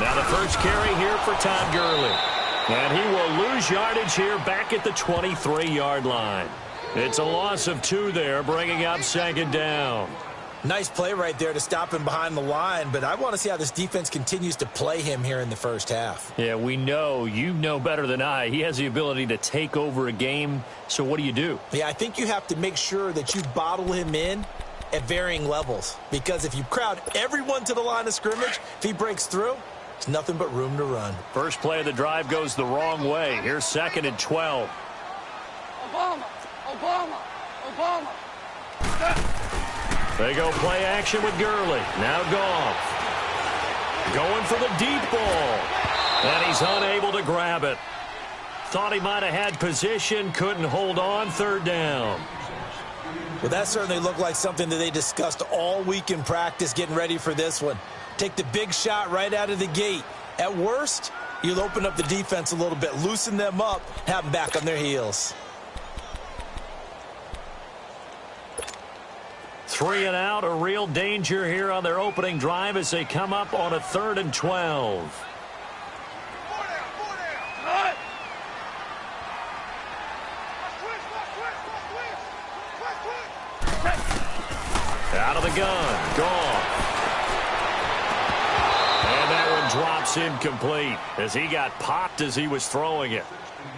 Now the first carry here for Todd Gurley. And he will lose yardage here back at the 23-yard line. It's a loss of 2 there, bringing up second down. Nice play right there to stop him behind the line, but I want to see how this defense continues to play him here in the first half. Yeah, we know. You know better than I. He has the ability to take over a game, so what do? Yeah, I think you have to make sure that you bottle him in at varying levels, because if you crowd everyone to the line of scrimmage, if he breaks through, there's nothing but room to run. First play of the drive goes the wrong way. Here's 2nd and 12. Obama. They go play action with Gurley. Now Goff. Going for the deep ball. And he's unable to grab it. Thought he might have had position. Couldn't hold on. 3rd down. Well, that certainly looked like something that they discussed all week in practice getting ready for this one. Take the big shot right out of the gate. At worst, you'll open up the defense a little bit, loosen them up, have them back on their heels. 3 and out, a real danger here on their opening drive as they come up on a 3rd and 12. Out of the gun, Goff. And that one drops incomplete as he got popped as he was throwing it.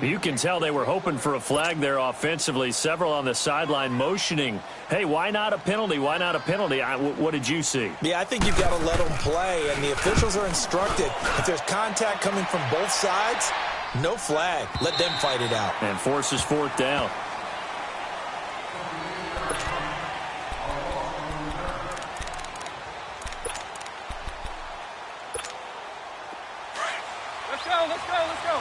You can tell they were hoping for a flag there offensively. Several on the sideline motioning, hey, why not a penalty? Why not a penalty? What did you see? Yeah, I think you've got to let them play, and the officials are instructed. If there's contact coming from both sides, no flag. Let them fight it out. And forces 4th down. Let's go.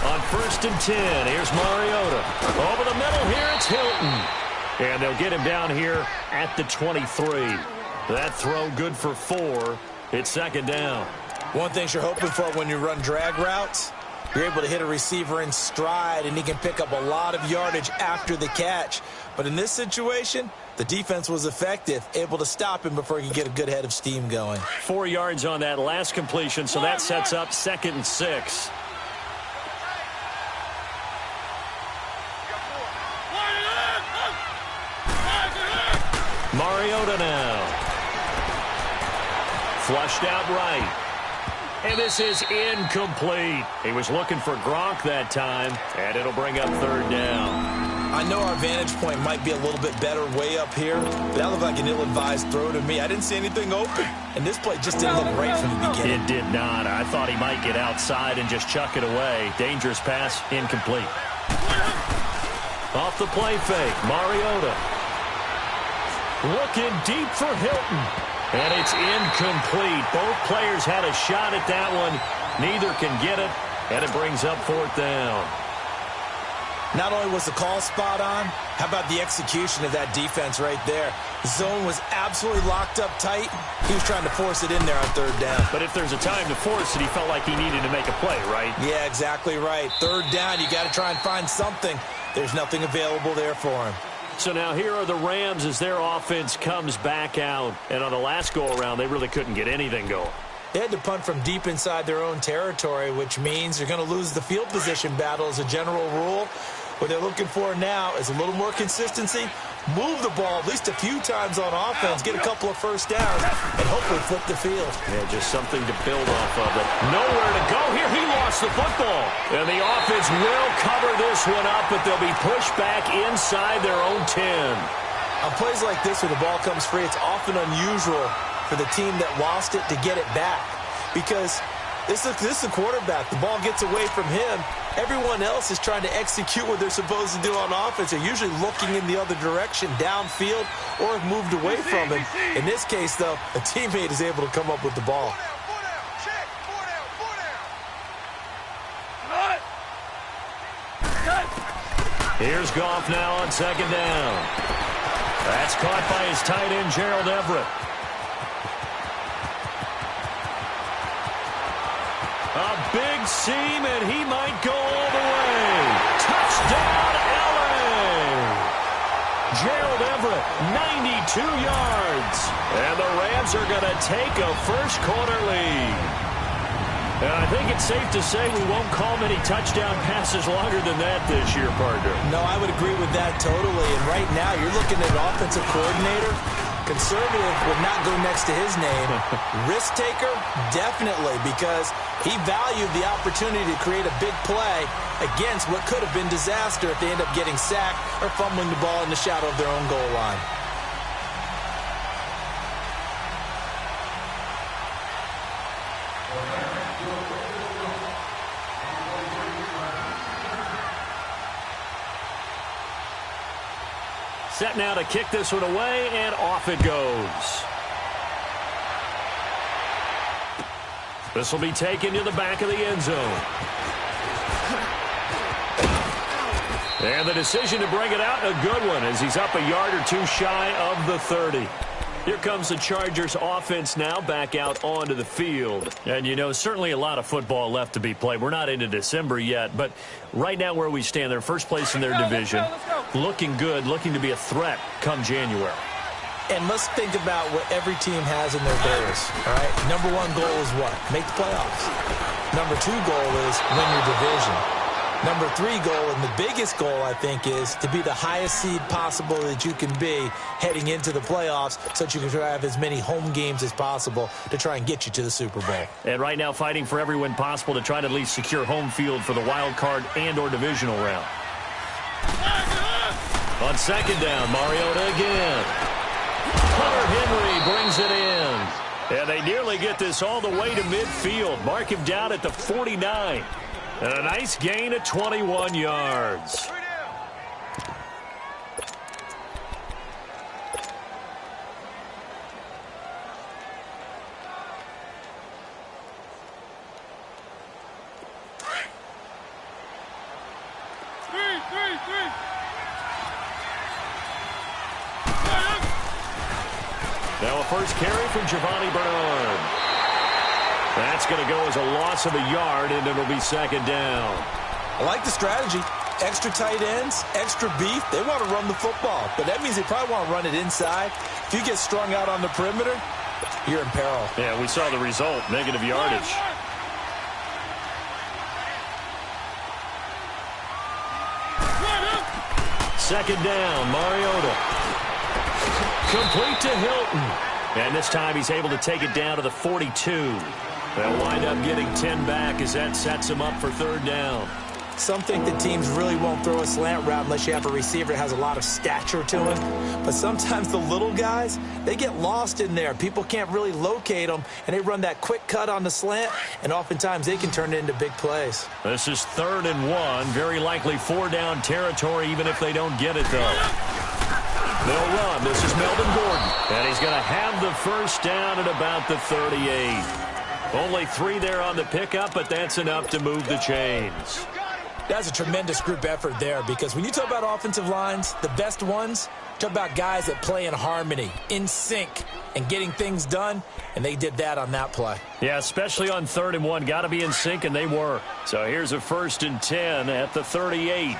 On 1st and 10, here's Mariota. Over the middle here, it's Hilton. And they'll get him down here at the 23. That throw good for 4. It's 2nd down. One thing you're hoping for when you run drag routes, you're able to hit a receiver in stride, and he can pick up a lot of yardage after the catch. But in this situation, the defense was effective, able to stop him before he could get a good head of steam going. 4 yards on that last completion, so that sets up 2nd and 6. Mariota now. Flushed out right. And this is incomplete. He was looking for Gronk that time, and it'll bring up 3rd down. I know our vantage point might be a little bit better way up here, but that looked like an ill-advised throw to me. I didn't see anything open, and this play just didn't look right from the beginning. It did not. I thought he might get outside and just chuck it away. Dangerous pass, incomplete. Off the play fake, Mariota. Looking deep for Hilton. And it's incomplete. Both players had a shot at that one. Neither can get it, and it brings up 4th down. Not only was the call spot on, how about the execution of that defense right there? The zone was absolutely locked up tight. He was trying to force it in there on 3rd down. But if there's a time to force it, he felt like he needed to make a play, right? Yeah, exactly right. 3rd down, you got to try and find something. There's nothing available there for him. So now here are the Rams as their offense comes back out. And on the last go-around, they really couldn't get anything going. They had to punt from deep inside their own territory, which means you're going to lose the field position battle as a general rule. What they're looking for now is a little more consistency, move the ball at least a few times on offense, get a couple of first downs, and hopefully flip the field. Yeah, just something to build off of. But nowhere to go here. He lost the football. And the offense will cover this one up, but they'll be pushed back inside their own 10. On plays like this where the ball comes free, it's often unusual for the team that lost it to get it back, because this is the quarterback. The ball gets away from him. Everyone else is trying to execute what they're supposed to do on offense. They're usually looking in the other direction, downfield, or have moved away from him. In this case, though, a teammate is able to come up with the ball. Here's Goff now on 2nd down. That's caught by his tight end, Gerald Everett. A big seam, and he might go all the way. Touchdown, LA! yards. And the Rams are going to take a first-quarter lead. And I think it's safe to say we won't call many touchdown passes longer than that this year, partner. No, I would agree with that totally. And right now, you're looking at an offensive coordinator. Conservative would not go next to his name. Risk taker, definitely, because he valued the opportunity to create a big play against what could have been disaster if they end up getting sacked or fumbling the ball in the shadow of their own goal line. Set now to kick this one away, and off it goes. This will be taken to the back of the end zone. And the decision to bring it out, a good one, as he's up a yard or two shy of the 30. Here comes the Chargers offense now back out onto the field. And, you know, certainly a lot of football left to be played. We're not into December yet, but right now where we stand, they're first place in their division. Looking good, looking to be a threat come January. And let's think about what every team has in their goals, all right? Number one goal is what? Make the playoffs. Number two goal is win your division. Number three goal, and the biggest goal, I think, is to be the highest seed possible that you can be heading into the playoffs so that you can try to have as many home games as possible to try and get you to the Super Bowl. And right now fighting for every win possible to try to at least secure home field for the wild card and or divisional round. On second down, Mariota again. Hunter Henry brings it in. And they nearly get this all the way to midfield. Mark him down at the 49. And a nice gain of 21 yards. Now a first carry from Giovanni Bernard. That's going to go as a loss of a yard, and it'll be second down. I like the strategy. Extra tight ends, extra beef. They want to run the football, but that means they probably want to run it inside. If you get strung out on the perimeter, you're in peril. Yeah, we saw the result, negative yardage. Second down, Mariota. Complete to Hilton. And this time he's able to take it down to the 42. They'll wind up getting 10 back as that sets him up for third down. Some think that teams really won't throw a slant route unless you have a receiver that has a lot of stature to him. But sometimes the little guys, they get lost in there. People can't really locate them, and they run that quick cut on the slant, and oftentimes they can turn it into big plays. This is 3rd and 1. Very likely 4-down territory, even if they don't get it, though. They'll run. This is Melvin Gordon. And he's going to have the first down at about the 38. Only 3 there on the pickup, but that's enough to move the chains. That's a tremendous group effort there, because when you talk about offensive lines, the best ones, talk about guys that play in harmony, in sync, and getting things done, and they did that on that play. Yeah, especially on 3rd and 1. Got to be in sync, and they were. So here's a 1st and 10 at the 38.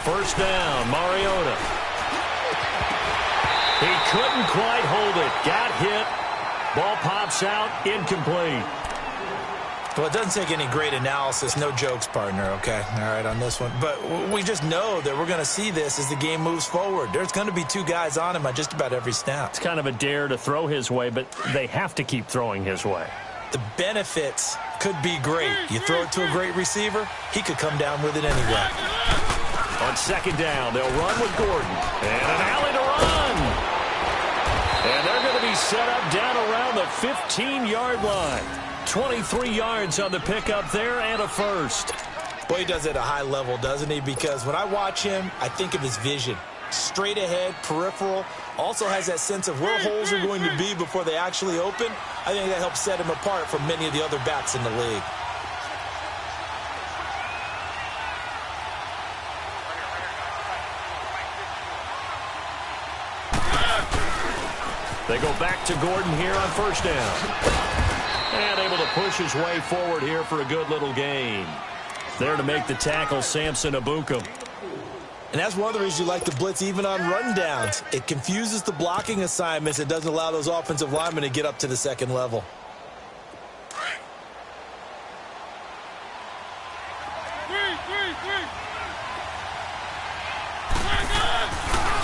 First down, Mariota. He couldn't quite hold it. Got hit. Ball pops out, incomplete. Well, it doesn't take any great analysis. No jokes, partner, okay? All right, on this one. But we just know that we're going to see this as the game moves forward. There's going to be 2 guys on him on just about every snap. It's kind of a dare to throw his way, but they have to keep throwing his way. The benefits could be great. You throw it to a great receiver, he could come down with it anyway. On second down, they'll run with Gordon. And an alley to run. And they're going to be set up down around the 15-yard line. 23 yards on the pickup there and a first. Boy, he does it at a high level, doesn't he? Because when I watch him, I think of his vision. Straight ahead, peripheral. Also has that sense of where holes are going to be before they actually open. I think that helps set him apart from many of the other backs in the league. They go back to Gordon here on first down. And able to push his way forward here for a good little gain. There to make the tackle, Samson Abukum. And that's one of the reasons you like to blitz even on rundowns. It confuses the blocking assignments. It doesn't allow those offensive linemen to get up to the second level.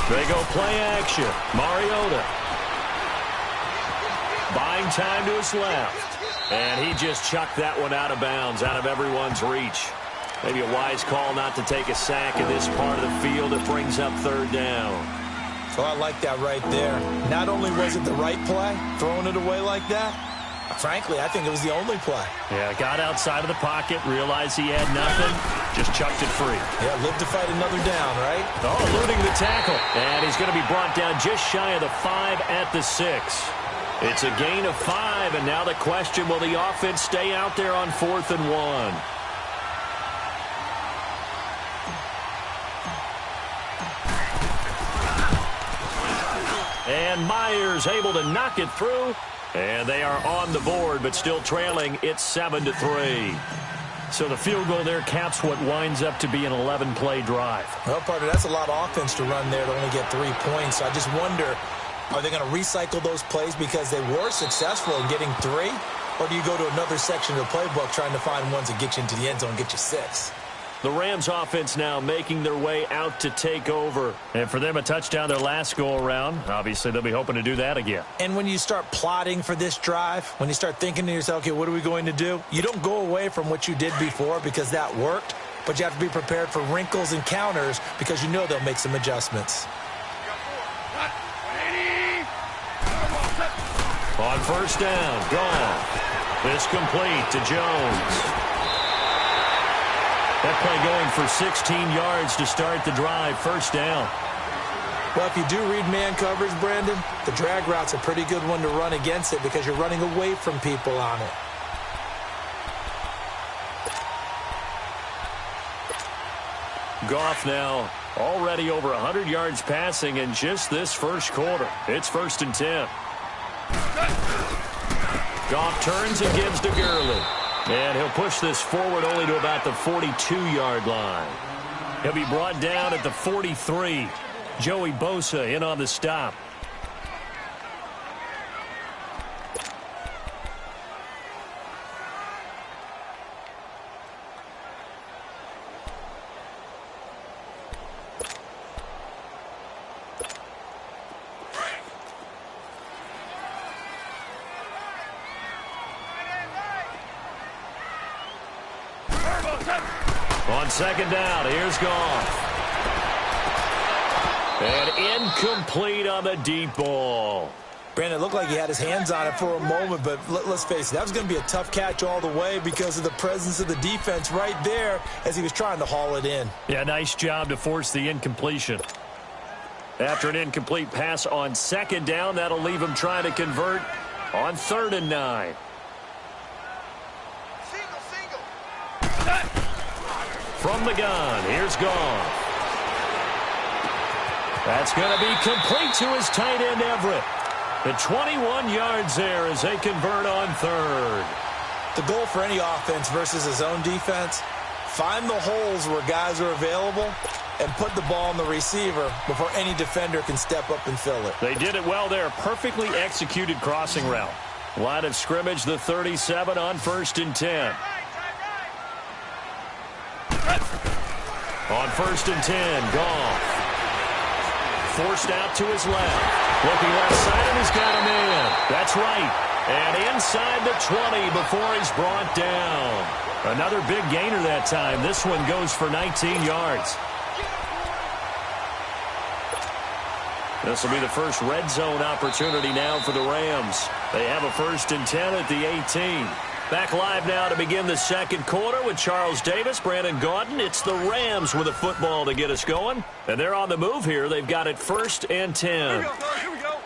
They go play action. Mariota. Buying time to his left. And he just chucked that one out of bounds, out of everyone's reach. Maybe a wise call not to take a sack in this part of the field. It brings up third down. So I like that right there. Not only was it the right play, throwing it away like that, frankly, I think it was the only play. Yeah, got outside of the pocket, realized he had nothing, just chucked it free. Yeah, live to fight another down, right? Oh, eluding the tackle. And he's going to be brought down just shy of the 5 at the 6. It's a gain of 5, and now the question, will the offense stay out there on 4th and 1? And Myers able to knock it through. And they are on the board, but still trailing. It's 7-3. So the field goal there caps what winds up to be an 11-play drive. Well, partner, that's a lot of offense to run there to only get 3 points. So I just wonder, are they going to recycle those plays because they were successful in getting 3? Or do you go to another section of the playbook trying to find ones that get you into the end zone and get you 6? The Rams offense now making their way out to take over. And for them, a touchdown their last go-around. Obviously, they'll be hoping to do that again. And when you start plotting for this drive, when you start thinking to yourself, okay, what are we going to do? You don't go away from what you did before because that worked, but you have to be prepared for wrinkles and counters because you know they'll make some adjustments. On first down, gone. This complete to Jones. That play going for 16 yards to start the drive. First down. Well, if you do read man coverage, Brandon, the drag route's a pretty good one to run against it because you're running away from people on it. Goff now already over 100 yards passing in just this first quarter. It's 1st and 10. Goff turns and gives to Gurley. And he'll push this forward only to about the 42-yard line. He'll be brought down at the 43. Joey Bosa in on the stop. On second down, here's Goff. And incomplete on the deep ball. Brandon, it looked like he had his hands on it for a moment, but let's face it, that was going to be a tough catch all the way because of the presence of the defense right there as he was trying to haul it in. Yeah, nice job to force the incompletion. After an incomplete pass on second down, that'll leave him trying to convert on 3rd and 9. From the gun, here's Goff. That's going to be complete to his tight end, Everett. The 21 yards there as they convert on 3rd. The goal for any offense versus his own defense, find the holes where guys are available and put the ball in the receiver before any defender can step up and fill it. They did it well there. Perfectly executed crossing route. Line of scrimmage, the 37 on 1st and 10. On 1st and 10, Goff. Forced out to his left. Looking left side, and he's got him in. That's right. And inside the 20 before he's brought down. Another big gainer that time. This one goes for 19 yards. This will be the first red zone opportunity now for the Rams. They have a 1st and 10 at the 18. Back live now to begin the second quarter with Charles Davis, Brandon Gaudin. It's the Rams with a football to get us going. And they're on the move here. They've got it 1st and 10. Here we go, fellas. Here we go.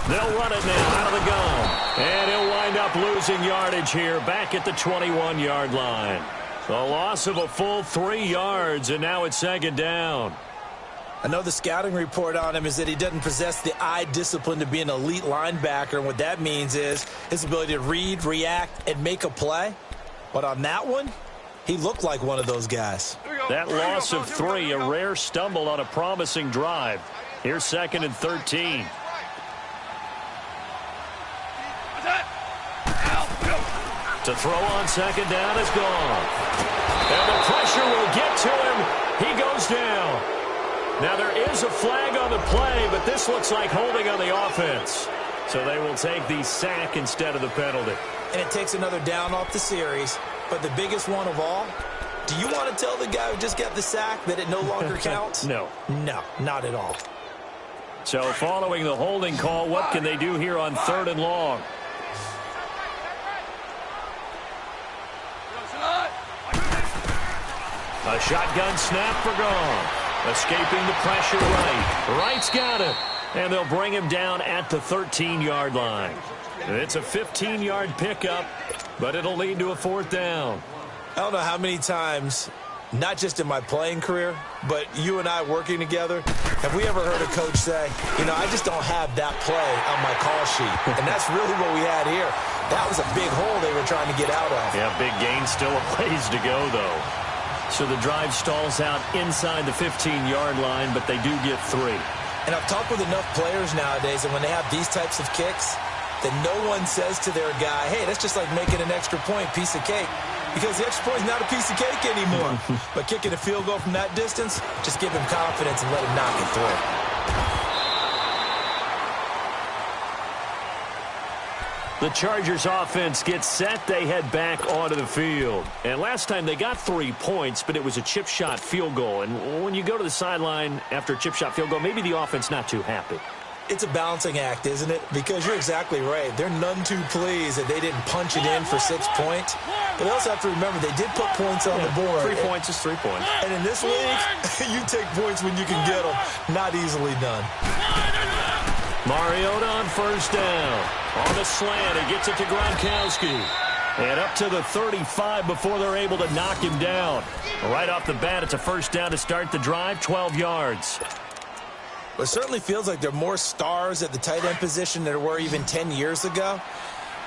They'll run it now out of the gun. And he'll wind up losing yardage here back at the 21-yard line. A loss of a full 3 yards, and now it's 2nd down. I know the scouting report on him is that he doesn't possess the eye discipline to be an elite linebacker. And what that means is his ability to read, react, and make a play. But on that one, he looked like one of those guys. That loss of 3, a rare stumble on a promising drive. Here's 2nd and 13. To throw on 2nd down is gone. And the pressure will get to him. He goes down. Now there is a flag on the play, but this looks like holding on the offense. So they will take the sack instead of the penalty. And it takes another down off the series. But the biggest one of all, do you want to tell the guy who just got the sack that it no longer counts? No. No, not at all. So following the holding call, what can they do here on 3rd and long? A shotgun snap for gone. Escaping the pressure right. Wright's got it. And they'll bring him down at the 13-yard line. It's a 15-yard pickup, but it'll lead to a 4th down. I don't know how many times, not just in my playing career, but you and I working together, have we ever heard a coach say, you know, I just don't have that play on my call sheet. And that's really what we had here. That was a big hole they were trying to get out of. Yeah, big gain, still a ways to go, though. So the drive stalls out inside the 15-yard line, but they do get 3. And I've talked with enough players nowadays, and when they have these types of kicks, that no one says to their guy, hey, that's just like making an extra point, piece of cake. Because the extra point is not a piece of cake anymore. But kicking a field goal from that distance, just give him confidence and let him knock it through. The Chargers offense gets set. They head back onto the field. And last time they got 3 points, but it was a chip shot field goal. And when you go to the sideline after a chip shot field goal, maybe the offense not too happy. It's a balancing act, isn't it? Because you're exactly right. They're none too pleased that they didn't punch it in for 6 points. But they also have to remember they did put points on the board. 3 points is 3 points. And in this league, you take points when you can get them. Not easily done. Mariota on 1st down. On the slant, he gets it to Gronkowski. And up to the 35 before they're able to knock him down. Right off the bat, it's a 1st down to start the drive, 12 yards. Well, it certainly feels like there are more stars at the tight end position than there were even 10 years ago.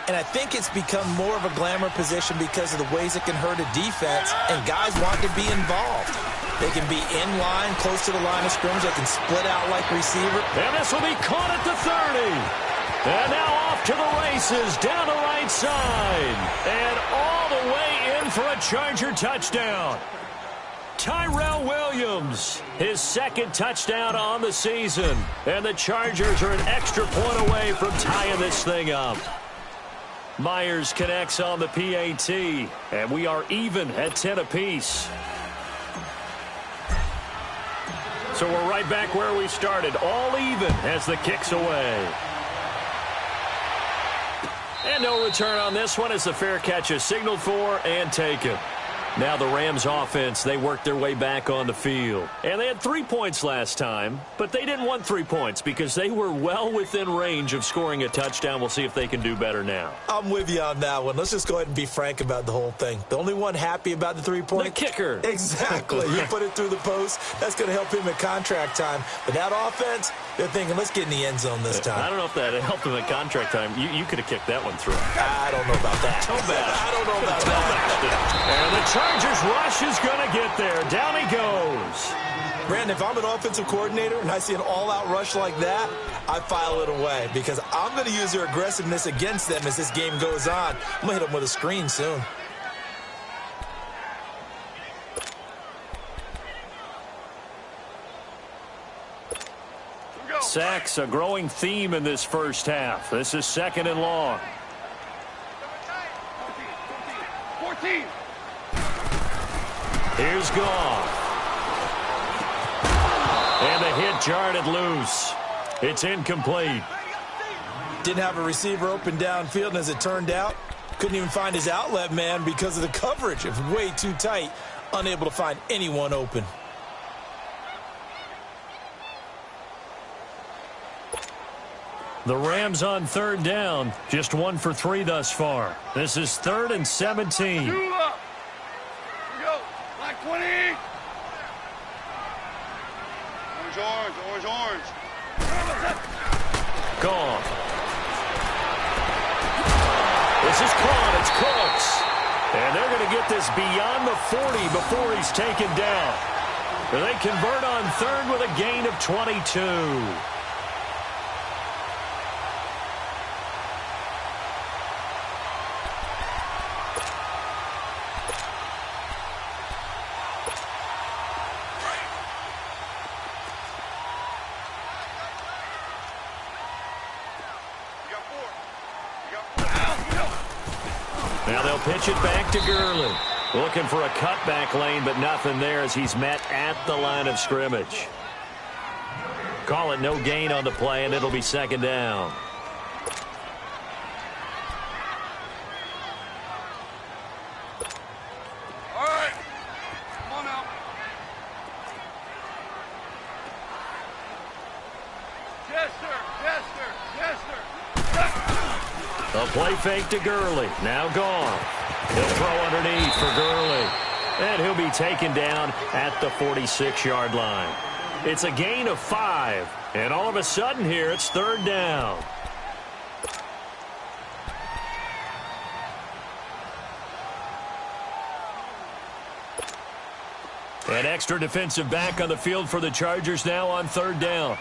And I think it's become more of a glamour position because of the ways it can hurt a defense, and guys want to be involved. They can be in line, close to the line of scrimmage. They can split out like receiver. And this will be caught at the 30. And now off to the races, down the right side. And all the way in for a Charger touchdown. Tyrell Williams, his 2nd touchdown on the season. And the Chargers are an extra point away from tying this thing up. Myers connects on the PAT, and we are even at 10 apiece. So we're right back where we started, all even as the kick's away. And no return on this one as the fair catch is signaled for and taken. Now the Rams offense, they worked their way back on the field. And they had 3 points last time, but they didn't want 3 points because they were well within range of scoring a touchdown. We'll see if they can do better now. I'm with you on that one. Let's just go ahead and be frank about the whole thing. The only one happy about the 3-point? The kicker. Exactly. You put it through the post. That's going to help him at contract time. But that offense, they're thinking, let's get in the end zone this time. I don't know if that helped him at contract time. You could have kicked that one through. I don't know about that. I don't know about that. And the Chargers rush is going to get there. Down he goes. Brandon, if I'm an offensive coordinator and I see an all-out rush like that, I file it away because I'm going to use their aggressiveness against them as this game goes on. I'm going to hit them with a screen soon. Sacks, a growing theme in this first half. This is 2nd and long. 14. Here's Goff. And the hit jarred it loose. It's incomplete. Didn't have a receiver open downfield, and as it turned out, couldn't even find his outlet man because of the coverage. It was way too tight, unable to find anyone open. The Rams on 3rd down, just 1 for 3 thus far. This is 3rd and 17. 2 up. Here we go. Black 20. orange. Gone. This is caught. It's Cooks. And they're going to get this beyond the 40 before he's taken down. They convert on third with a gain of 22. Now they'll pitch it back to Gurley. Looking for a cutback lane, but nothing there as he's met at the line of scrimmage. Call it no gain on the play, and it'll be second down. All right. Come on now. Yes, sir. Yes, sir. Yes, sir. A play fake to Gurley. Now gone. He'll throw underneath for Gurley. And he'll be taken down at the 46-yard line. It's a gain of 5. And all of a sudden here, it's third down. An extra defensive back on the field for the Chargers now on third down.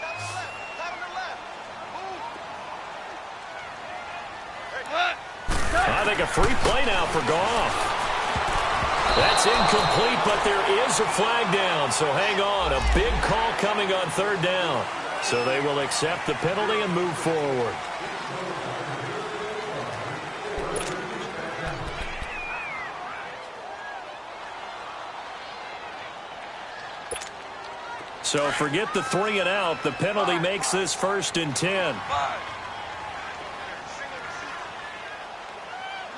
I think a free play now for Goff. That's incomplete, but there is a flag down, so hang on. A big call coming on third down. So they will accept the penalty and move forward. So forget the 3 and out. The penalty makes this 1st and 10. Here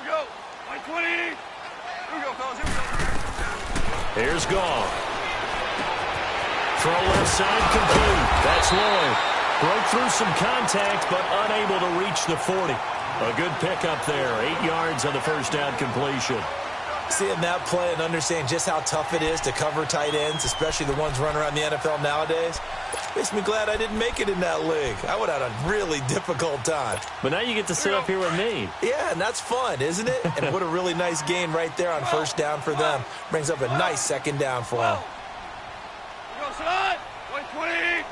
we go. 120. Here we go, fellas. Here we go. Here's Goff. Throw left side complete. That's Lloyd. Broke through some contact, but unable to reach the 40. A good pickup there. 8 yards on the first down completion. Seeing that play and understanding just how tough it is to cover tight ends, especially the ones running around the NFL nowadays, makes me glad I didn't make it in that league. I would have had a really difficult time. But now you get to sit up here with me. Yeah, and that's fun, isn't it? And what a really nice gain right there on first down for them. Brings up a nice second down for them. Here we go, son. 120.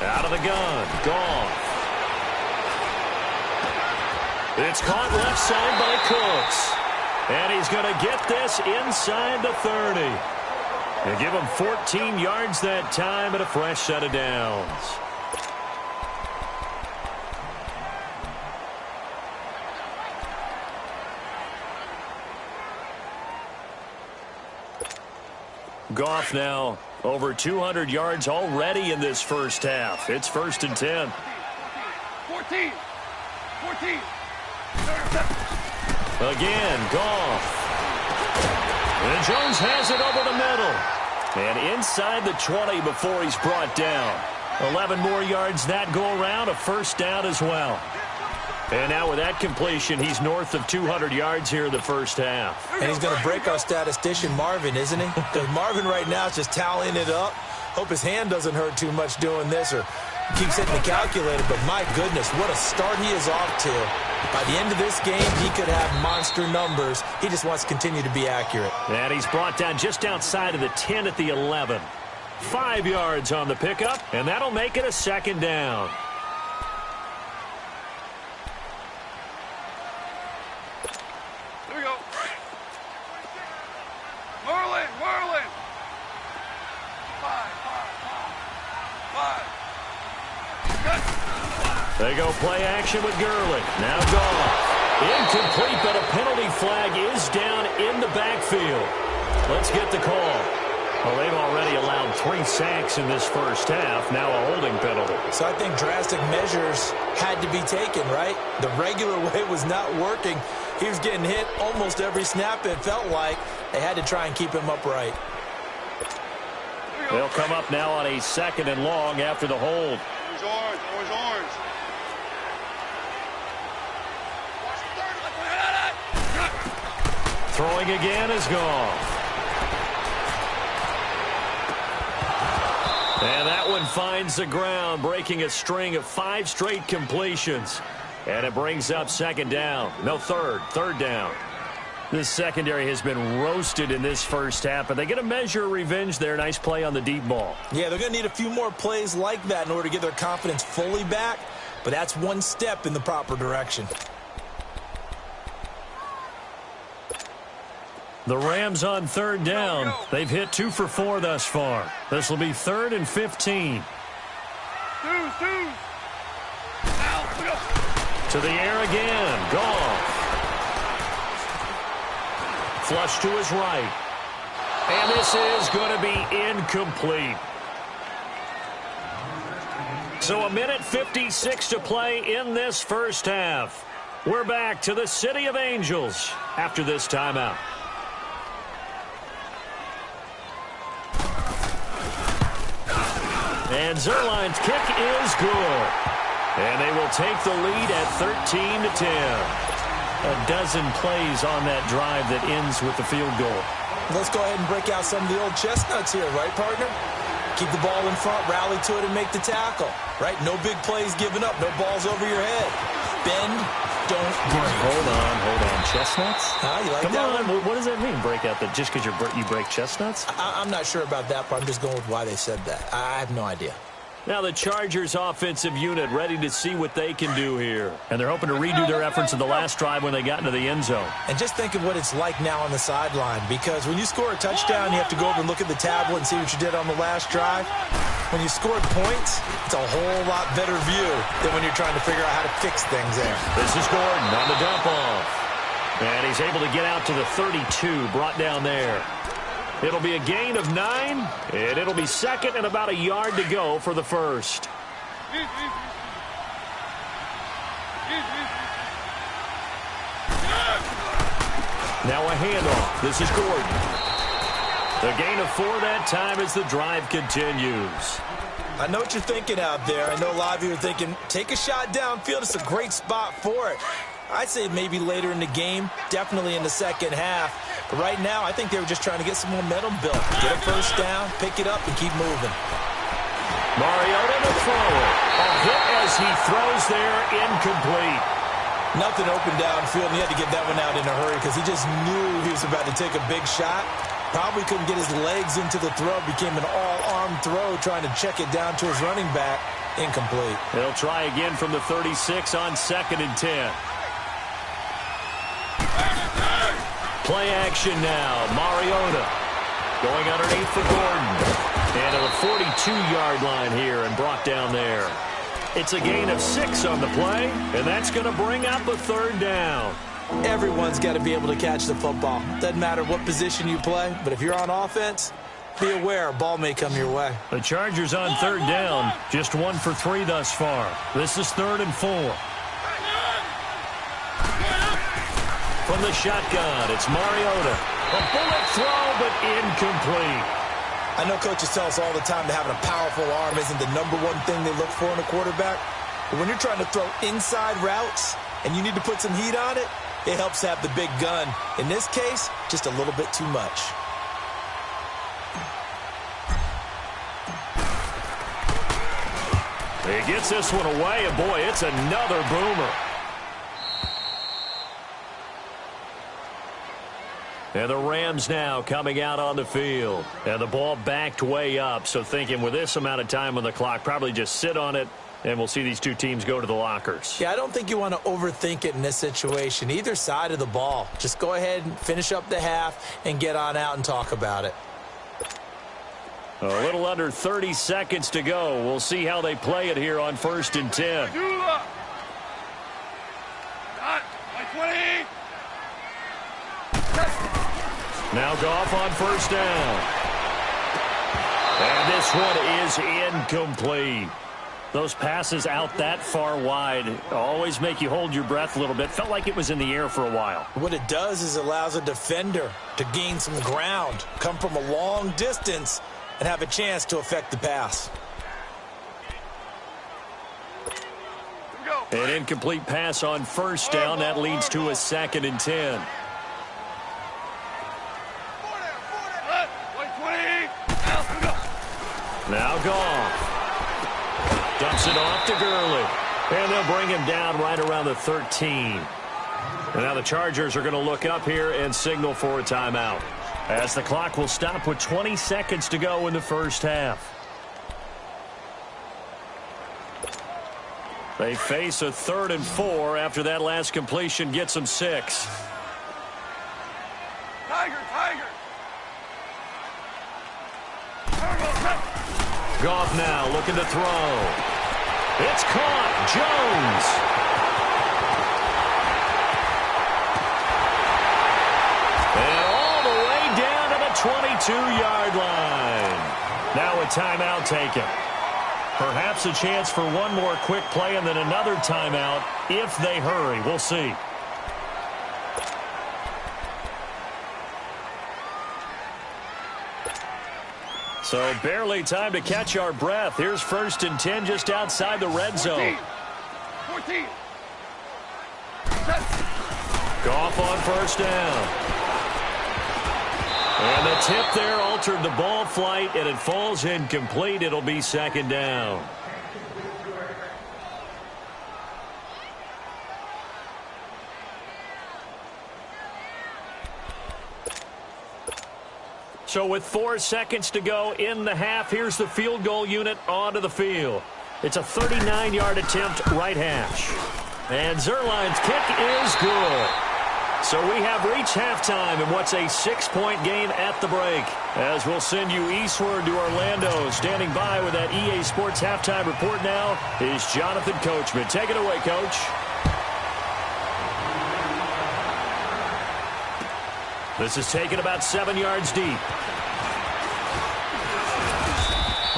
Out of the gun. Gone. It's caught left side by Cooks. And he's going to get this inside the 30. And give him 14 yards that time and a fresh set of downs. Goff now over 200 yards already in this first half. It's 1st and 10. 14. 14. Again, Goff. And Jones has it over the middle. And inside the 20 before he's brought down. 11 more yards that go around, a first down as well. And now with that completion, he's north of 200 yards here in the first half. And he's going to break our statistician, Marvin, isn't he? Because Marvin right now is just tallying it up. Hope his hand doesn't hurt too much doing this or keeps hitting the calculator. But my goodness, what a start he is off to. By the end of this game, he could have monster numbers. He just wants to continue to be accurate. And he's brought down just outside of the 10 at the 11. 5 yards on the pickup, and that'll make it a second down. Here we go. Merlin. 5. They go play action with Gurley. Now Goff. Incomplete, but a penalty flag is down in the backfield. Let's get the call. Well, they've already allowed 3 sacks in this first half. Now a holding penalty. So I think drastic measures had to be taken, right? The regular way was not working. He was getting hit almost every snap, it felt like. They had to try and keep him upright. They'll come up now on a 2nd and long after the hold. Orange. Throwing again is Goff. And that one finds the ground, breaking a string of 5 straight completions. And it brings up second down. No, third down. This secondary has been roasted in this first half, but they get a measure of revenge there. Nice play on the deep ball. Yeah, they're going to need a few more plays like that in order to get their confidence fully back, but that's one step in the proper direction. The Rams on third down. They've hit 2 for 4 thus far. This will be 3rd and 15. To the air again. Goff. Flush to his right. And this is going to be incomplete. So 1:56 to play in this first half. We're back to the City of Angels after this timeout. And Zerline's kick is good. And they will take the lead at 13-10. A dozen plays on that drive that ends with the field goal. Let's go ahead and break out some of the old chestnuts here, right, partner? Keep the ball in front, rally to it, and make the tackle, right? No big plays given up, no balls over your head. Bend, don't break. Hold on. Chestnuts? You like Come that on, one? what does that mean, break out? That just because you break chestnuts? I'm not sure about that, but I'm just going with why they said that. I have no idea. Now the Chargers offensive unit ready to see what they can do here. And they're hoping to redo their efforts in the last drive when they got into the end zone. And just think of what it's like now on the sideline, because when you score a touchdown, you have to go over and look at the tablet and see what you did on the last drive. When you scored points, it's a whole lot better view than when you're trying to figure out how to fix things there. This is Gordon on the dump off. And he's able to get out to the 32, brought down there. It'll be a gain of 9, and it'll be second and about a yard to go for the first. Now a handoff. This is Gordon. The gain of 4 that time as the drive continues. I know what you're thinking out there. I know a lot of you are thinking, take a shot downfield. It's a great spot for it. I'd say maybe later in the game, definitely in the second half. But right now, I think they were just trying to get some momentum built. Get a first down, pick it up, and keep moving. Mariota to throw it. A hit as he throws there, incomplete. Nothing open downfield, and he had to get that one out in a hurry because he just knew he was about to take a big shot. Probably couldn't get his legs into the throw. Became an all-arm throw, trying to check it down to his running back. Incomplete. They'll try again from the 36 on 2nd and 10. Play action now. Mariota going underneath for Gordon. And to the 42-yard line here and brought down there. It's a gain of 6 on the play, and that's going to bring up a 3rd down. Everyone's got to be able to catch the football. Doesn't matter what position you play, but if you're on offense, be aware a ball may come your way. The Chargers on 3rd down, just 1 for 3 thus far. This is 3rd and 4. From the shotgun, it's Mariota. A bullet throw, but incomplete. I know coaches tell us all the time that having a powerful arm isn't the #1 thing they look for in a quarterback. But when you're trying to throw inside routes and you need to put some heat on it, it helps to have the big gun. In this case, just a little bit too much. He gets this one away, and boy, it's another boomer. And the Rams now coming out on the field. And the ball backed way up, so thinking with this amount of time on the clock, probably just sit on it, and we'll see these two teams go to the lockers. Yeah, I don't think you want to overthink it in this situation. Either side of the ball. Just go ahead and finish up the half and get on out and talk about it. A little under 30 seconds to go. We'll see how they play it here on 1st and 10. Now Goff on 1st down. And this one is incomplete. Those passes out that far wide always make you hold your breath a little bit. Felt like it was in the air for a while. What it does is it allows a defender to gain some ground, come from a long distance, and have a chance to affect the pass. An incomplete pass on 1st down. That leads to a 2nd and 10. Now Goff. Dumps it off to Gurley. And they'll bring him down right around the 13. And now the Chargers are going to look up here and signal for a timeout, as the clock will stop with 20 seconds to go in the first half. They face a 3rd and 4 after that last completion gets them 6. Tiger, Tiger. Goff now looking to throw. It's caught. Jones. And all the way down to the 22-yard line. Now a timeout taken. Perhaps a chance for one more quick play and then another timeout if they hurry. We'll see. So barely time to catch our breath. Here's 1st and 10 just outside the red zone. 14. Goff on 1st down. And the tip there altered the ball flight, and it falls incomplete. It'll be 2nd down. So with 4 seconds to go in the half, here's the field goal unit onto the field. It's a 39-yard attempt, right hash. And Zerline's kick is good. So we have reached halftime in what's a 6-point game at the break. As we'll send you eastward to Orlando. Standing by with that EA Sports halftime report now is Jonathan Coachman. Take it away, Coach. This is taken about 7 yards deep.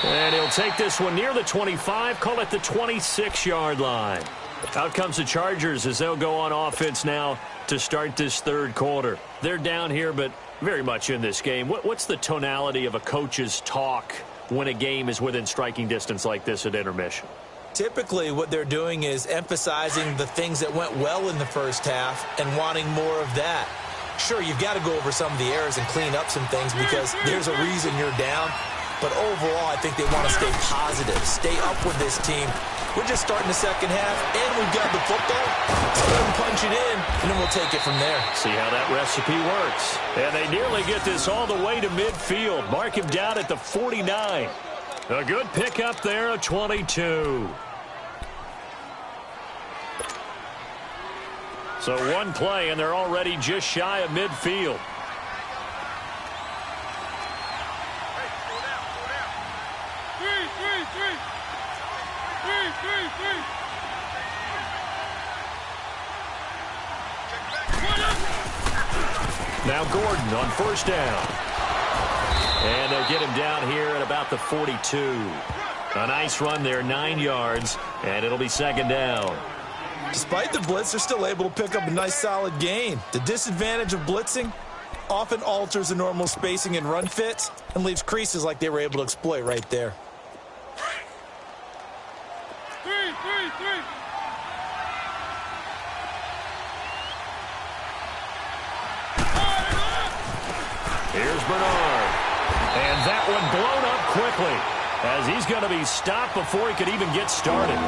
And he'll take this one near the 25, call it the 26-yard line. Out comes the Chargers as they'll go on offense now to start this 3rd quarter. They're down here, but very much in this game. What's the tonality of a coach's talk when a game is within striking distance like this at intermission? Typically, what they're doing is emphasizing the things that went well in the first half and wanting more of that. Sure, you've got to go over some of the errors and clean up some things because there's a reason you're down. But overall, I think they want to stay positive, stay up with this team. We're just starting the second half, and we've got the football. Let's go ahead and punch it in, and then we'll take it from there. See how that recipe works. And they nearly get this all the way to midfield. Mark him down at the 49. A good pickup there, a 22. So one play, and they're already just shy of midfield. Now Gordon on 1st down. And they'll get him down here at about the 42. A nice run there, 9 yards, and it'll be 2nd down. Despite the blitz, they're still able to pick up a nice solid gain. The disadvantage of blitzing often alters the normal spacing and run fits and leaves creases like they were able to exploit right there. Here's Bernard. And that one blown up quickly as he's going to be stopped before he could even get started.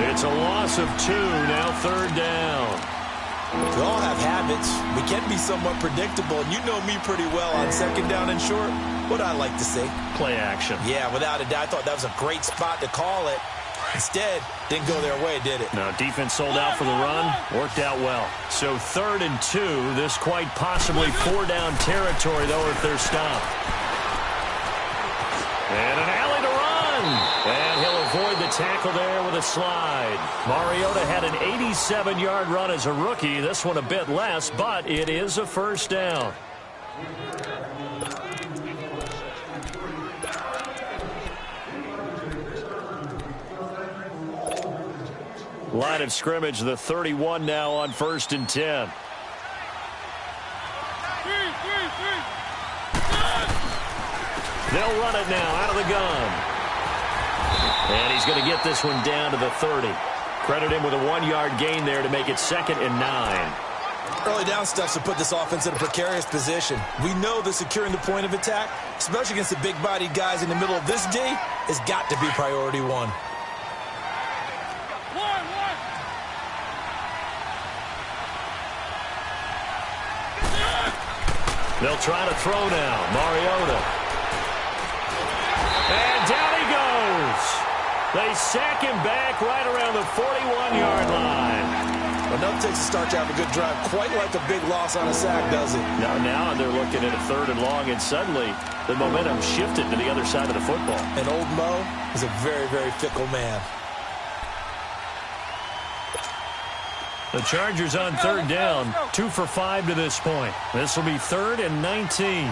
It's a loss of 2, now 3rd down. We all have habits. We can be somewhat predictable, and you know me pretty well on 2nd down and short. What I like to say? Play action. Yeah, without a doubt. I thought that was a great spot to call it. Instead, didn't go their way, did it? No, defense sold out for the run. Worked out well. So 3rd and 2. This quite possibly 4-down territory, though, if they're stopped. And an alley to run. And he'll avoid the tackle there with a slide. Mariota had an 87-yard run as a rookie. This one a bit less, but it is a 1st down. Line of scrimmage, the 31 now on 1st and 10. They'll run it now out of the gun. And he's going to get this one down to the 30. Credit him with a 1-yard gain there to make it 2nd and 9. Early down stuff to put this offense in a precarious position. We know that securing the point of attack, especially against the big-bodied guys in the middle of this D, has got to be priority one. They'll try to throw now. Mariota. And down he goes. They sack him back right around the 41-yard line. Enough takes to start to have a good drive. Quite like a big loss on a sack, does it? Now they're looking at a 3rd and long, and suddenly the momentum shifted to the other side of the football. And old Mo is a very, very fickle man. The Chargers on 3rd down, 2 for 5 to this point. This will be 3rd and 19.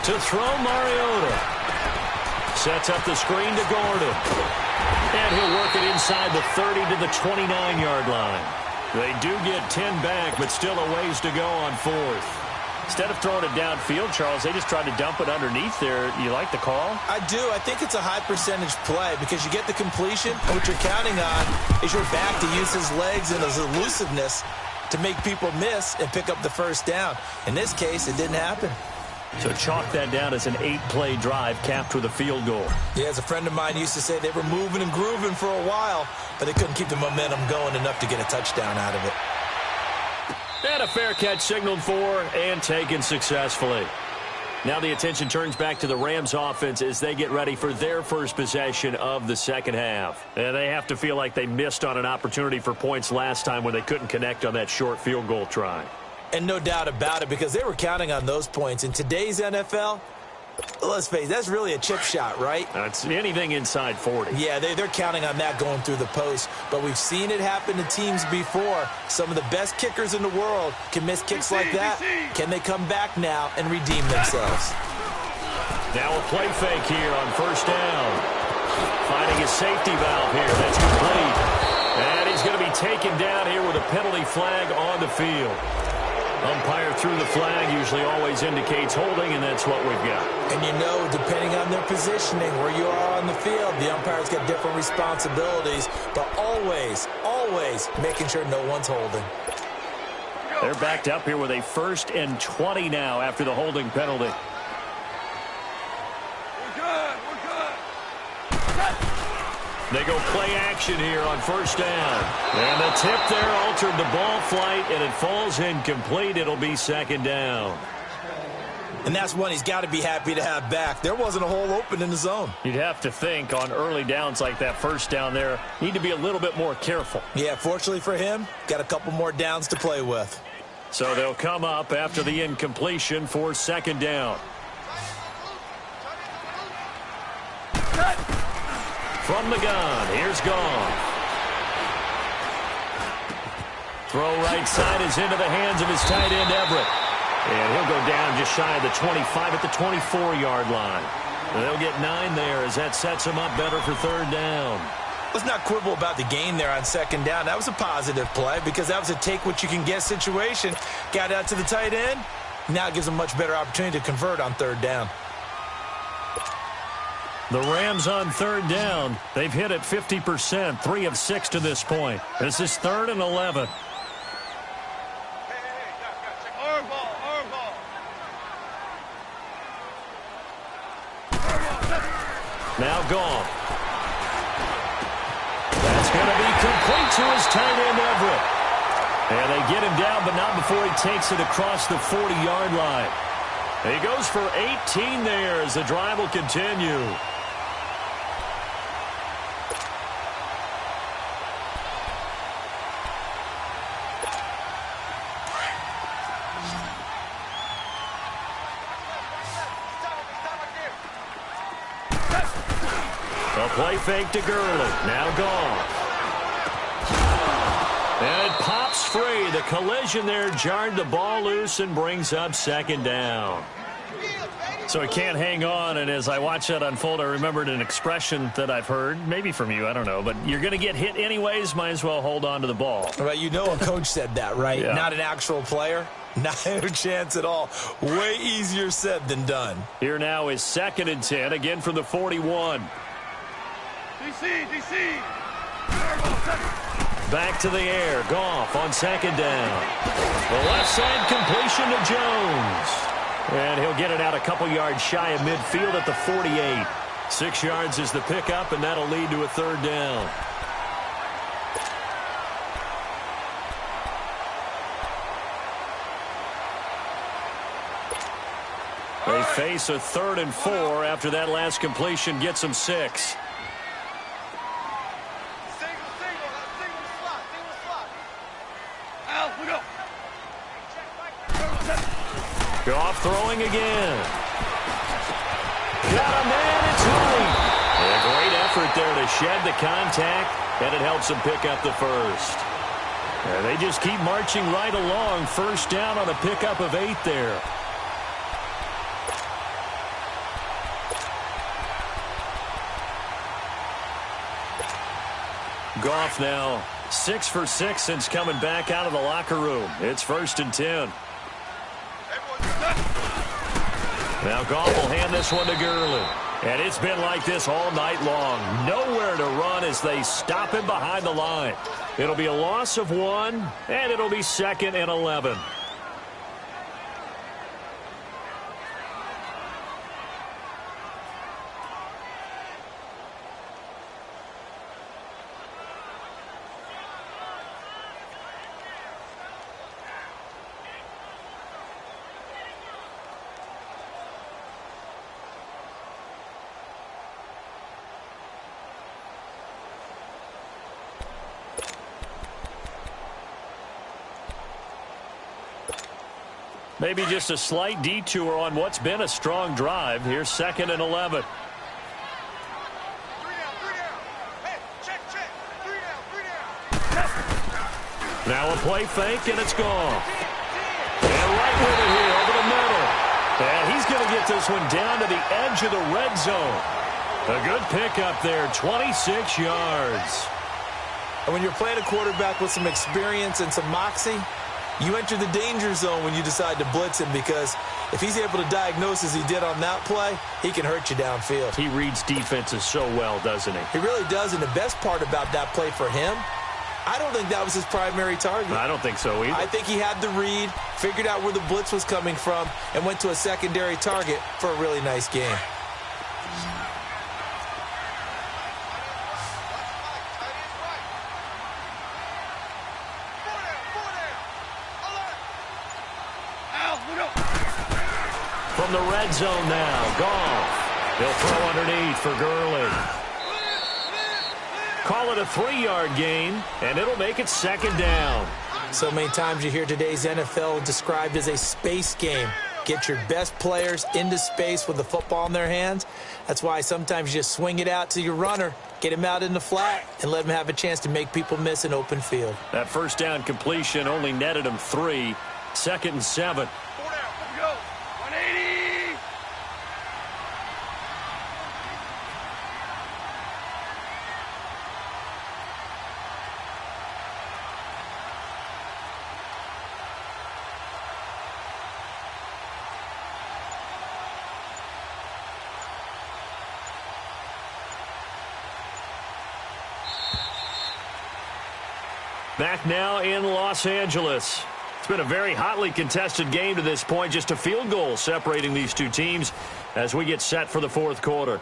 To throw, Mariota. Sets up the screen to Gordon. And he'll work it inside the 30 to the 29-yard line. They do get 10 back, but still a ways to go on 4th. Instead of throwing it downfield, Charles, they just tried to dump it underneath there. You like the call? I do. I think it's a high-percentage play because you get the completion, and what you're counting on is your back to use his legs and his elusiveness to make people miss and pick up the 1st down. In this case, it didn't happen. So chalk that down as an 8-play drive capped with a field goal. Yeah, as a friend of mine used to say, they were moving and grooving for a while, but they couldn't keep the momentum going enough to get a touchdown out of it. And a fair catch signaled for and taken successfully. Now the attention turns back to the Rams offense as they get ready for their first possession of the second half. And they have to feel like they missed on an opportunity for points last time when they couldn't connect on that short field goal try. And no doubt about it, because they were counting on those points. In today's NFL, let's face it, that's really a chip shot, right? That's anything inside 40. Yeah, they're counting on that going through the post. But we've seen it happen to teams before. Some of the best kickers in the world can miss kicks like that. Can they come back now and redeem themselves? Now a play fake here on 1st down. Finding a safety valve here. That's complete. And he's going to be taken down here with a penalty flag on the field. Umpire threw the flag, usually always indicates holding, and that's what we've got. And you know, depending on their positioning, where you are on the field, the umpire's got different responsibilities, but always, always making sure no one's holding. They're backed up here with a 1st and 20 now after the holding penalty. They go play action here on 1st down. And the tip there altered the ball flight, and it falls incomplete. It'll be 2nd down. And that's one he's got to be happy to have back. There wasn't a hole open in the zone. You'd have to think on early downs like that 1st down there, need to be a little bit more careful. Yeah, fortunately for him, got a couple more downs to play with. So they'll come up after the incompletion for 2nd down. From the gun, here's Goff. Throw right side is into the hands of his tight end, Everett. And he'll go down just shy of the 25 at the 24-yard line. And they'll get 9 there as that sets him up better for 3rd down. Let's not quibble about the gain there on 2nd down. That was a positive play because that was a take-what-you-can-get situation. Got out to the tight end. Now it gives him a much better opportunity to convert on 3rd down. The Rams on 3rd down. They've hit it 50%, 3 of 6 to this point. This is 3rd and 11. Now Goff. That's going to be complete to his tight end, Everett. And they get him down, but not before he takes it across the 40-yard line. He goes for 18 there as the drive will continue. A play fake to Gurley. Now Goff. And it pops free. The collision there jarred the ball loose and brings up 2nd down. So he can't hang on, and as I watch that unfold, I remembered an expression that I've heard, maybe from you, I don't know, but you're going to get hit anyways, might as well hold on to the ball. Well, you know a coach said that, right? Yeah. Not an actual player. Not a chance at all. Way easier said than done. Here now is 2nd and 10, again from the 41. DC. Back to the air. Goff on second down. The left side completion to Jones. And he'll get it out a couple yards shy of midfield at the 48. 6 yards is the pickup, and that'll lead to a third down. They face a 3rd and 4 after that last completion gets them 6. Goff throwing again. Got a man, it's right. A great effort there to shed the contact, and it helps them pick up the first. And they just keep marching right along. First down on a pickup of 8 there. Goff now 6 for 6 since coming back out of the locker room. It's 1st and 10. Now Goff will hand this one to Gurley. And it's been like this all night long. Nowhere to run as they stop him behind the line. It'll be a loss of 1, and it'll be 2nd and 11. Maybe just a slight detour on what's been a strong drive. Here's 2nd and 11. Now a play fake, and it's gone. And right with it here over the middle. And he's going to get this one down to the edge of the red zone. A good pickup there, 26 yards. And when you're playing a quarterback with some experience and some moxie, you enter the danger zone when you decide to blitz him, because if he's able to diagnose as he did on that play, he can hurt you downfield. He reads defenses so well, doesn't he? He really does, and the best part about that play for him, I don't think that was his primary target. I don't think so either. I think he had the read, figured out where the blitz was coming from, and went to a secondary target for a really nice game. From the red zone now, Goff. He'll throw underneath for Gurley. Call it a 3-yard gain, and it'll make it 2nd down. So many times you hear today's NFL described as a space game. Get your best players into space with the football in their hands. That's why sometimes you just swing it out to your runner, get him out in the flat, and let him have a chance to make people miss an open field. That first down completion only netted him 3. 2nd and 7. Back now in Los Angeles. It's been a very hotly contested game to this point. Just a field goal separating these two teams as we get set for the 4th quarter.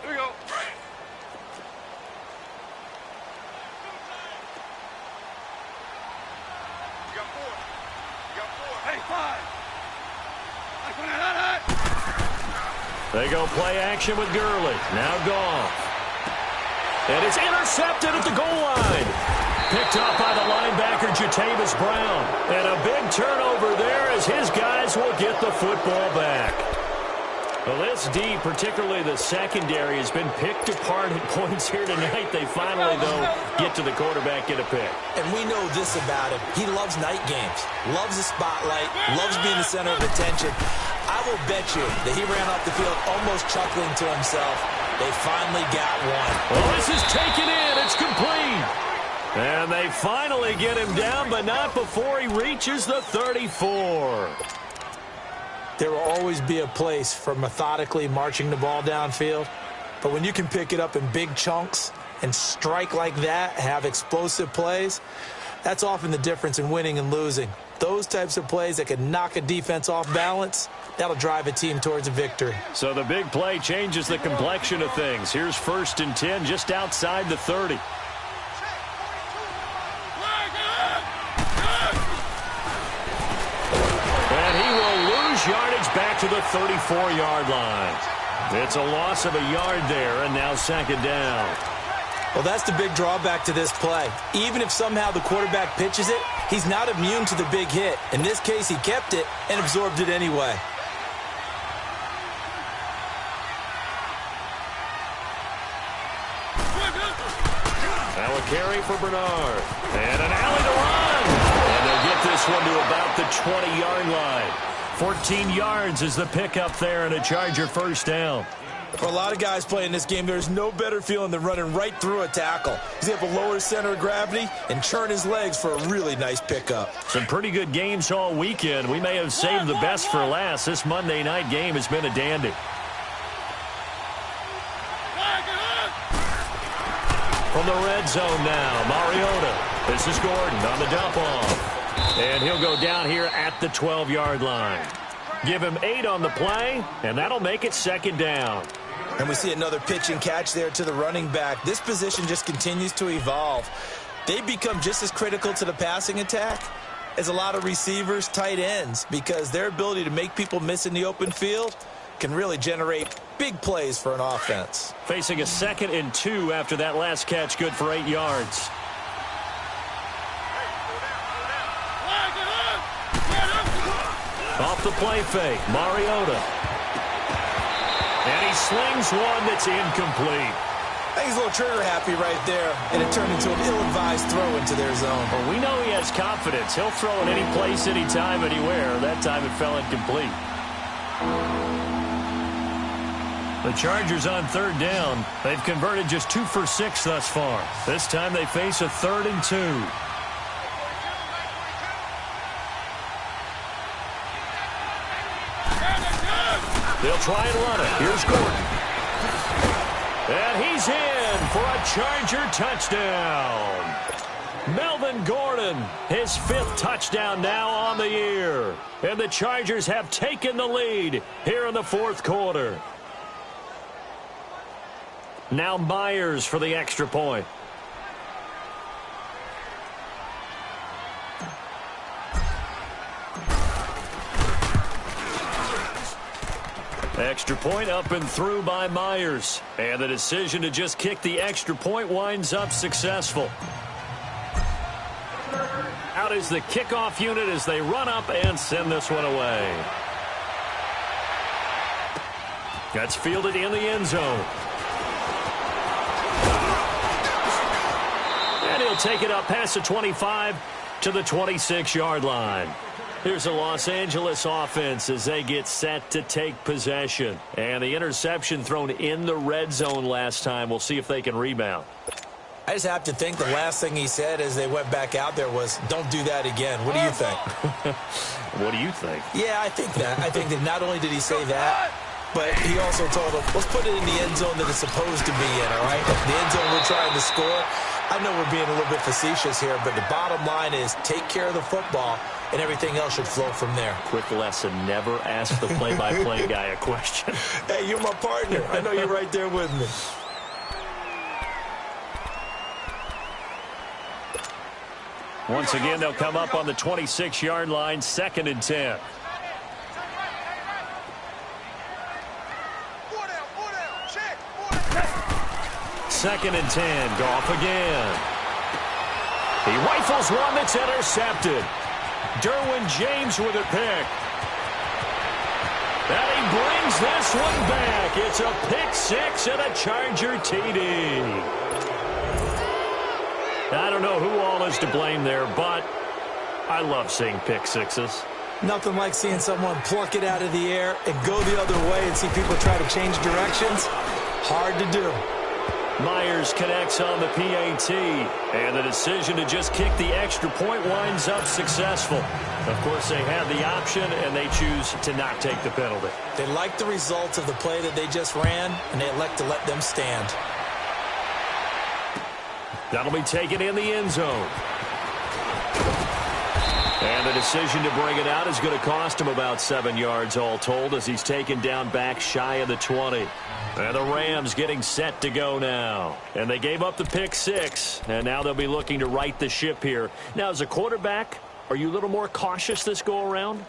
Here we go. You got 4. You got 4. Hey, 5. They go play action with Gurley. Now Goff. And it's intercepted at the goal line. Picked up by the linebacker, Jatavis Brown. And a big turnover there as his guys will get the football back. Well, this D, particularly the secondary, has been picked apart at points here tonight. They finally, though, get to the quarterback, get a pick. And we know this about him. He loves night games, loves the spotlight, loves being the center of attention. I will bet you that he ran off the field almost chuckling to himself. They finally got one. Well, this is taken in. It's complete. And they finally get him down, but not before he reaches the 34. There will always be a place for methodically marching the ball downfield, But when you can pick it up in big chunks and strike like that, have explosive plays, that's often the difference in winning and losing. Those types of plays that can knock a defense off balance, that'll drive a team towards a victory. So the big play changes the complexion of things. Here's 1st and 10 just outside the 30. And he will lose yardage back to the 34-yard line. It's a loss of a yard there, and now 2nd down. Well, that's the big drawback to this play. Even if somehow the quarterback pitches it, he's not immune to the big hit. In this case, he kept it and absorbed it anyway. Now a carry for Bernard. And an alley to run. And they'll get this one to about the 20-yard line. 14 yards is the pickup there, and a Charger 1st down. For a lot of guys playing this game, there's no better feeling than running right through a tackle. He's able to lower his center of gravity and churn his legs for a really nice pickup. Some pretty good games all weekend. We may have saved the best for last. This Monday night game has been a dandy. From the red zone now, Mariota. This is Gordon on the dump off. And he'll go down here at the 12-yard line. Give him 8 on the play, and that'll make it 2nd down. And we see another pitch and catch there to the running back. This position just continues to evolve. They become just as critical to the passing attack as a lot of receivers, tight ends, because their ability to make people miss in the open field can really generate big plays for an offense. Facing a 2nd and 2 after that last catch, good for 8 yards. Off the play fake, Mariota. And he slings one that's incomplete. I think he's a little trigger happy right there, and it turned into an ill-advised throw into their zone. Well, we know he has confidence. He'll throw it any place, anytime, anywhere. That time it fell incomplete. The Chargers on 3rd down. They've converted just 2 for 6 thus far. This time they face a 3rd and 2. They'll try and run it. Here's Gordon. And he's in for a Charger touchdown. Melvin Gordon, his 5th touchdown now on the year. And the Chargers have taken the lead here in the 4th quarter. Now Myers for the extra point. Extra point up and through by Myers. And the decision to just kick the extra point winds up successful. Out is the kickoff unit as they run up and send this one away. That's fielded in the end zone. And he'll take it up past the 25 to the 26-yard line. Here's the Los Angeles offense as they get set to take possession. And the interception thrown in the red zone last time. We'll see if they can rebound. I just have to think the last thing he said as they went back out there was, don't do that again. What do you think? What do you think? Yeah, I think that. I think that not only did he say that, but he also told them, let's put it in the end zone that it's supposed to be in, all right? The end zone we're trying to score. I know we're being a little bit facetious here, but the bottom line is take care of the football, and everything else should flow from there. Quick lesson, never ask the play-by-play guy a question. Hey, you're my partner. I know you're right there with me. Once again, they'll come up on the 26-yard line, 2nd and 10. Second and 10, Goff again. He rifles one that's intercepted. Derwin James with a pick. And he brings this one back. It's a pick 6 and a Charger TD. I don't know who all is to blame there, but I love seeing pick 6s. Nothing like seeing someone pluck it out of the air and go the other way and see people try to change directions. Hard to do. Myers connects on the PAT, and the decision to just kick the extra point winds up successful. Of course, they had the option, and they choose to not take the penalty. They like the results of the play that they just ran, and they elect to let them stand. That'll be taken in the end zone. And the decision to bring it out is going to cost him about 7 yards all told as he's taken down back shy of the 20. And the Rams getting set to go now. And they gave up the pick 6, and now they'll be looking to right the ship here. Now, as a quarterback, are you a little more cautious this go-around?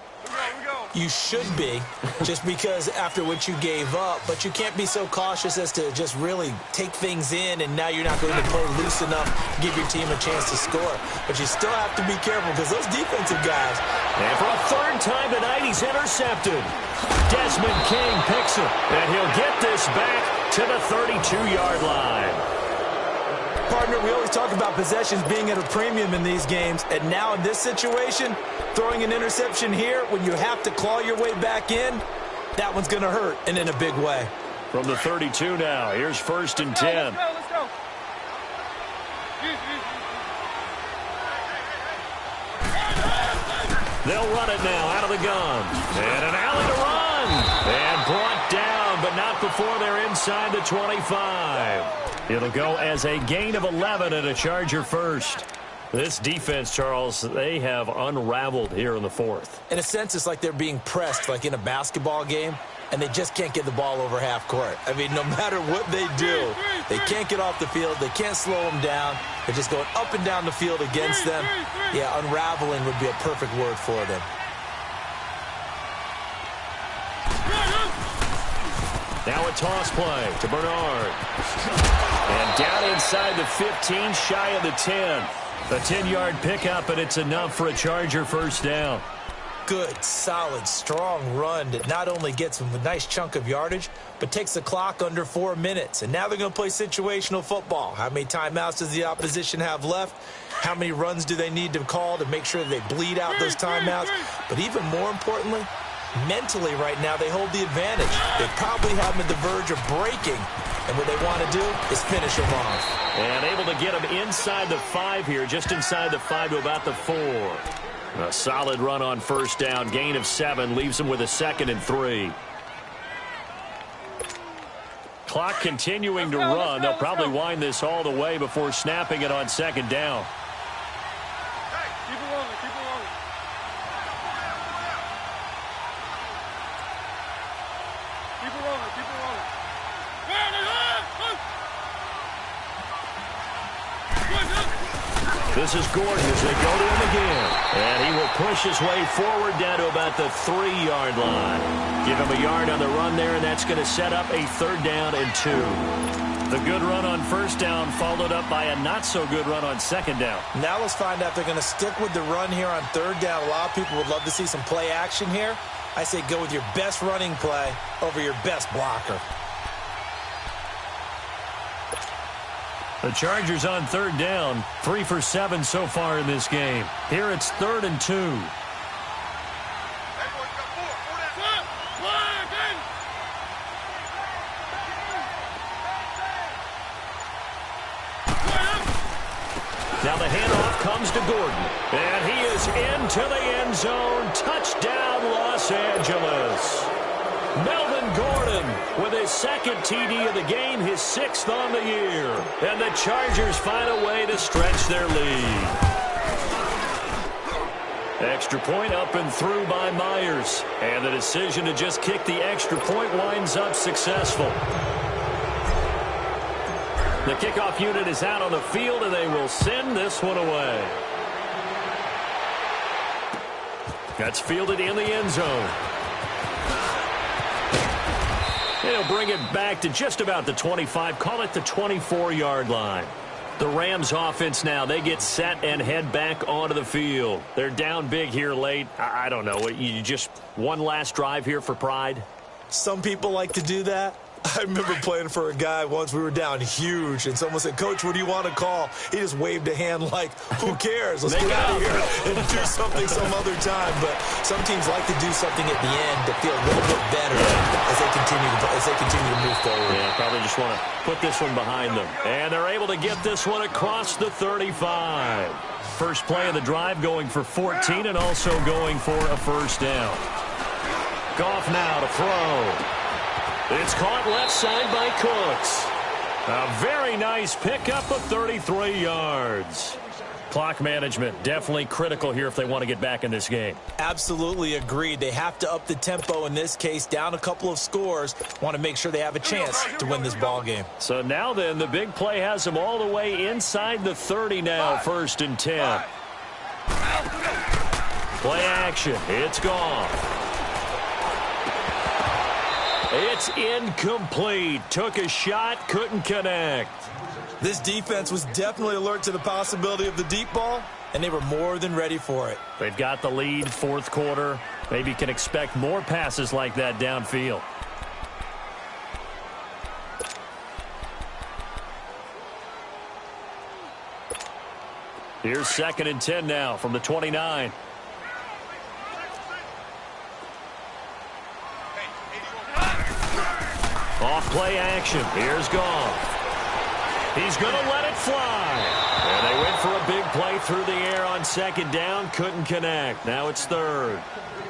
You should be, just because after what you gave up, but you can't be so cautious as to just really take things in, and now you're not going to play loose enough to give your team a chance to score. But you still have to be careful because those defensive guys. And for a third time tonight, he's intercepted. Desmond King picks it, and he'll get this back to the 32-yard line. Partner, we always talk about possessions being at a premium in these games, and now in this situation, throwing an interception here when you have to claw your way back in, that one's going to hurt, and in a big way. From the 32 now, here's 1st and 10. Let's go. They'll run it now out of the gun. And an alley to run. And brought down, but not before they're inside the 25. It'll go as a gain of 11 and a Charger first. This defense, Charles, they have unraveled here in the 4th. In a sense, it's like they're being pressed like in a basketball game, and they just can't get the ball over half court. I mean, no matter what they do, they can't get off the field. They can't slow them down. They're just going up and down the field against them. Yeah, unraveling would be a perfect word for them. Now a toss play to Bernard. And down inside the 15, shy of the 10. A 10-yard pickup, and it's enough for a Charger first down. Good, solid, strong run that not only gets them a nice chunk of yardage, but takes the clock under 4 minutes. And now they're going to play situational football. How many timeouts does the opposition have left? How many runs do they need to call to make sure that they bleed out those timeouts? But even more importantly, mentally right now, they hold the advantage. They probably have them at the verge of breaking. And what they want to do is finish them off. And able to get them inside the 5 here, just inside the 5 to about the 4. A solid run on first down, gain of 7, leaves them with a 2nd and 3. Clock continuing to run. They'll probably wind this all the way before snapping it on 2nd down. Keep it rolling, keep it rolling. Keep it rolling, keep it rolling. This is Gordon as they go to him again. And he will push his way forward down to about the 3-yard line. Give him a yard on the run there, and that's going to set up a 3rd down and 2. The good run on first down followed up by a not-so-good run on 2nd down. Now let's find out if they're going to stick with the run here on 3rd down. A lot of people would love to see some play action here. I say go with your best running play over your best blocker. The Chargers on 3rd down, 3 for 7 so far in this game. Here it's 3rd and 2. Now the handoff comes to Gordon, and he is into the end zone. Touchdown, Los Angeles. Melvin Gordon with his 2nd TD of the game, his 6th on the year. And the Chargers find a way to stretch their lead. Extra point up and through by Myers. And the decision to just kick the extra point winds up successful. The kickoff unit is out on the field, and they will send this one away. That's fielded in the end zone. They'll bring it back to just about the 25, call it the 24-yard line. The Rams offense now, they get set and head back onto the field. They're down big here late. I don't know, you just one last drive here for pride? Some people like to do that. I remember playing for a guy once. We were down huge, and someone said, "Coach, what do you want to call?" He just waved a hand like, "Who cares? Let's get out of here and do something some other time." But some teams like to do something at the end to feel a little bit better as they continue to move forward. Yeah, probably just want to put this one behind them. And they're able to get this one across the 35. First play of the drive going for 14 and also going for a first down. Goff now to throw. It's caught left side by Cooks. A very nice pickup of 33 yards. Clock management definitely critical here if they want to get back in this game. Absolutely agreed. They have to up the tempo in this case, down a couple of scores. Want to make sure they have a chance to win this ball game. So now then, the big play has them all the way inside the 30 now, 1st and 10. Play action. It's gone. It's incomplete. Took a shot, couldn't connect. This defense was definitely alert to the possibility of the deep ball, and they were more than ready for it. They've got the lead, 4th quarter. Maybe can expect more passes like that downfield. Here's 2nd and 10 now from the 29. Off play action. Here's Goff. He's going to let it fly. And they went for a big play through the air on 2nd down. Couldn't connect. Now it's 3rd.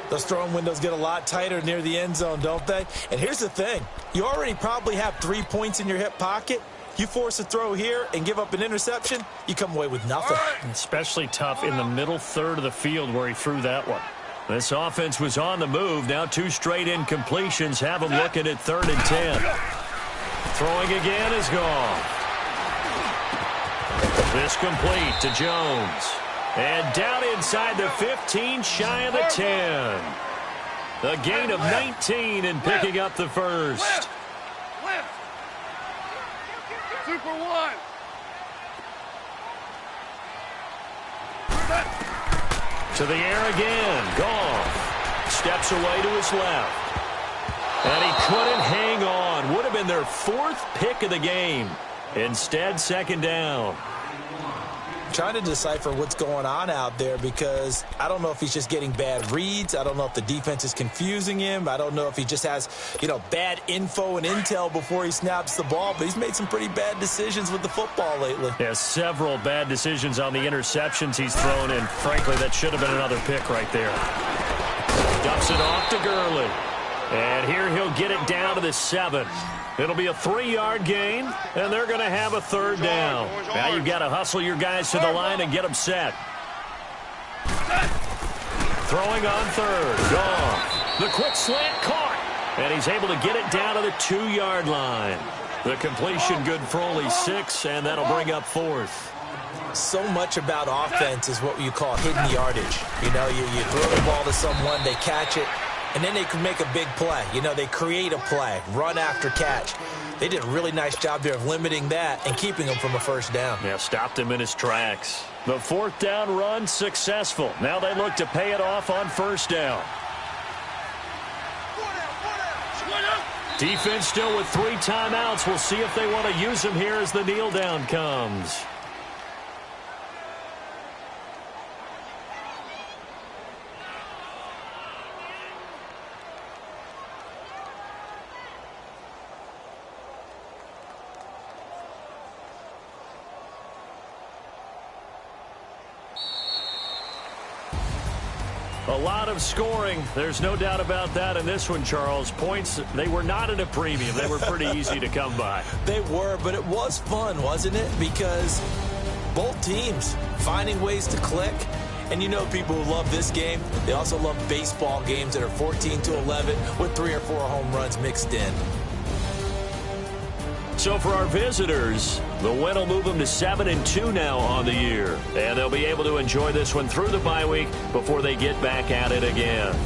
Those throwing windows get a lot tighter near the end zone, don't they? And here's the thing. You already probably have 3 points in your hip pocket. You force a throw here and give up an interception, you come away with nothing. Especially tough in the middle 3rd of the field where he threw that one. This offense was on the move. Now 2 straight incompletions have them looking at 3rd and 10. Throwing again is gone. This complete to Jones. And down inside the 15, shy of the 10. A gain of 19 and picking up the first. Super 1. To the air again. Goff steps away to his left. And he couldn't hang on. Would have been their 4th pick of the game. Instead, 2nd down. Trying to decipher what's going on out there because I don't know if he's just getting bad reads. I don't know if the defense is confusing him. I don't know if he just has, bad info and intel before he snaps the ball. But he's made some pretty bad decisions with the football lately. Yeah, several bad decisions on the interceptions he's thrown in. Frankly, that should have been another pick right there. Dumps it off to Gurley. And here he'll get it down to the 7. It'll be a 3-yard gain, and they're going to have a 3rd down. Now you've got to hustle your guys to the line and get them set. Throwing on 3rd. Goff. The quick slant caught. And he's able to get it down to the 2-yard line. The completion good for only 6, and that'll bring up 4th. So much about offense is what you call hidden yardage. You throw the ball to someone, they catch it, and then they can make a big play. They create a play, run after catch. They did a really nice job there of limiting that and keeping him from a first down. Yeah, stopped him in his tracks. The 4th down run successful. Now they look to pay it off on 1st down. Defense still with 3 timeouts. We'll see if they want to use them here as the kneel down comes. A lot of scoring. There's no doubt about that in this one, Charles. Points, they were not at a premium. They were pretty easy to come by. They were, but it was fun, wasn't it? Because both teams finding ways to click. And people who love this game, they also love baseball games that are 14-11 with 3 or 4 home runs mixed in. So for our visitors, the win will move them to 7-2 now on the year. And they'll be able to enjoy this one through the bye week before they get back at it again.